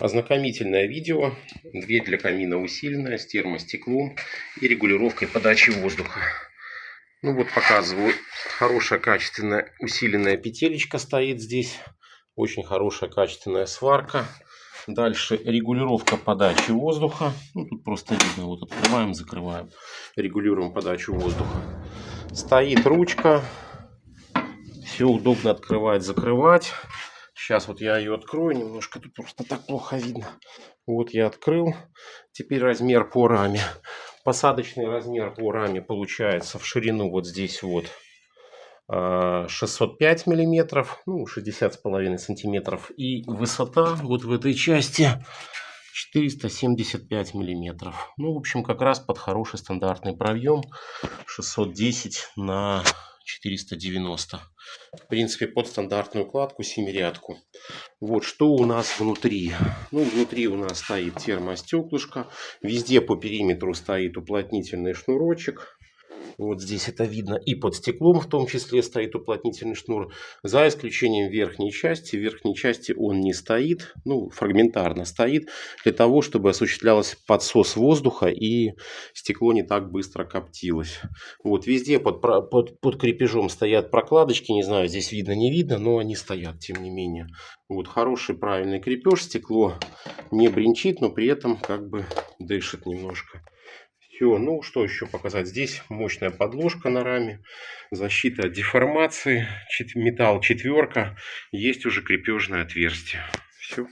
Ознакомительное видео. Дверь для камина усиленная с термостеклом и регулировкой подачи воздуха. Ну вот показываю. Хорошая качественная усиленная петелечка стоит здесь. Очень хорошая качественная сварка. Дальше регулировка подачи воздуха. Ну, тут просто видно. Вот открываем, закрываем. Регулируем подачу воздуха. Стоит ручка. Все удобно открывать, закрывать. Сейчас вот я ее открою немножко. Тут просто так плохо видно. Вот я открыл. Теперь размер по раме. Посадочный размер по раме получается в ширину вот здесь вот 605 миллиметров, ну 60,5 сантиметров, и высота вот в этой части 475 миллиметров. Ну, в общем, как раз под хороший стандартный проем 610 на 490. В принципе, под стандартную кладку, семирядку. Вот что у нас внутри. Ну, внутри у нас стоит термостеклышко. Везде по периметру стоит уплотнительный шнурочек. Вот здесь это видно. И под стеклом в том числе стоит уплотнительный шнур. За исключением верхней части. В верхней части он не стоит. Ну, фрагментарно стоит. Для того, чтобы осуществлялся подсос воздуха и стекло не так быстро коптилось. Вот везде под крепежом стоят прокладочки. Не знаю, здесь видно, не видно, но они стоят, тем не менее. Вот хороший правильный крепеж. Стекло не бренчит, но при этом как бы дышит немножко. Все, ну что еще показать? Здесь мощная подложка на раме, защита от деформации, металл четверка, есть уже крепежное отверстие. Все.